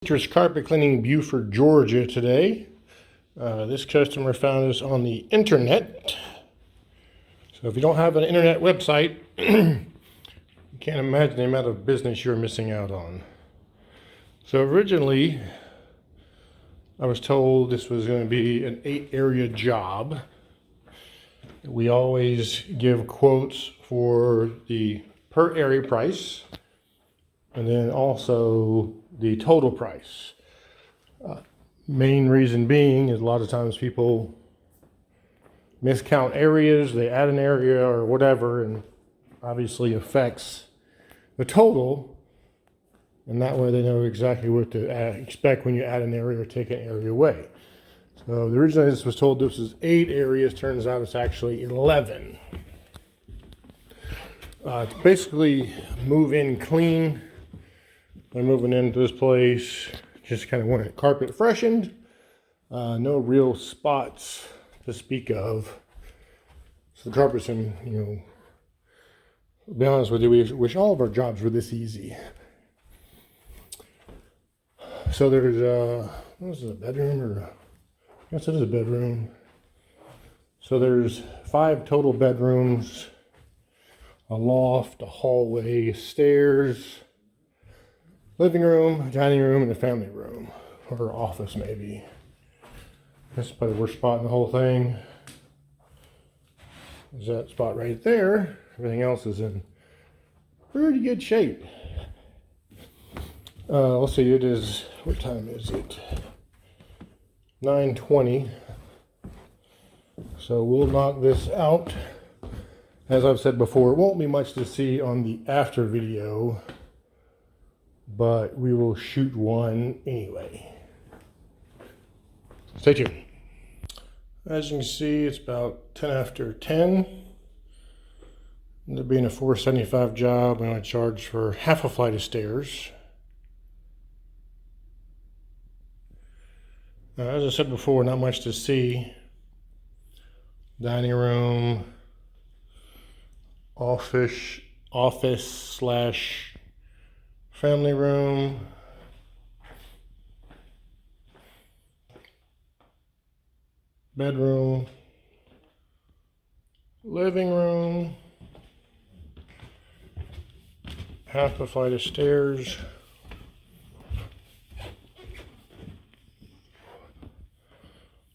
Citrus Carpet Cleaning, Buford, Georgia today. This customer found us on the internet. So if you don't have an internet website, you can't imagine the amount of business you're missing out on. So originally, I was told this was going to be an 8-area job. We always give quotes for the per area price and then also the total price. Main reason being is a lot of times people miscount areas, they add an area or whatever, and obviously affects the total, and that way they know exactly what to expect when you add an area or take an area away. So originally this was told this was 8 areas, turns out it's actually 11. It's basically move in clean. I'm moving into this place, just kind of want it carpet freshened. No real spots to speak of. So the carpet's in, to be honest with you, we wish all of our jobs were this easy. So there's what is it, a bedroom or, I guess it is a bedroom. So there's 5 total bedrooms, a loft, a hallway, stairs, living room, dining room, and a family room, or office maybe. That's probably the worst spot in the whole thing. Is that spot right there. Everything else is in pretty good shape. Let's see, it is, what time is it? 9:20. So we'll knock this out. As I've said before, it won't be much to see on the after video, but we will shoot one anyway. Stay tuned. As you can see, it's about 10 after 10. There being a $475 job, I'm going to charge for half a flight of stairs. As I said before, not much to see. Dining room, office slash family room, bedroom, living room, half a flight of stairs,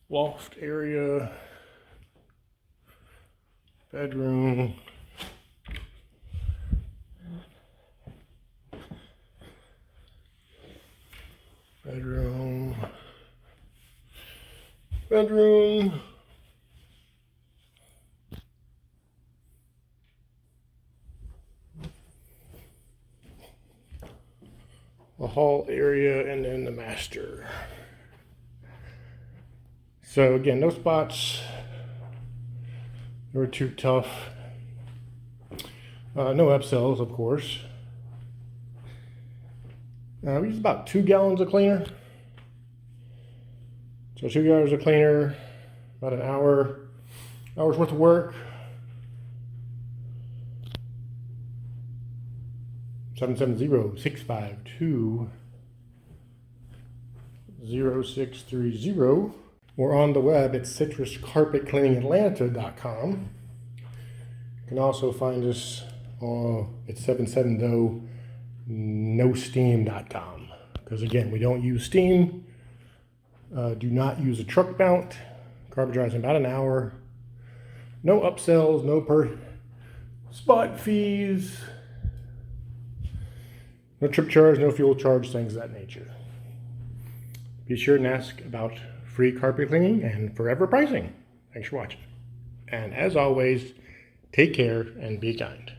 loft area, bedroom, bedroom, the hall area, and then the master. So again, no spots. They were too tough. No upsells, of course. We use about 2 gallons of cleaner. So 2 gallons of cleaner, about an hour's worth of work. 770-652-0630. Or on the web at citruscarpetcleaningatlanta.com. You can also find us at 770-nosteam.com. Because again, we don't use steam. Do not use a truck mount. Carpet dries in about an hour. No upsells, no per spot fees, no trip charge, no fuel charge, things of that nature. Be sure and ask about free carpet cleaning and forever pricing. Thanks for watching. And as always, take care and be kind.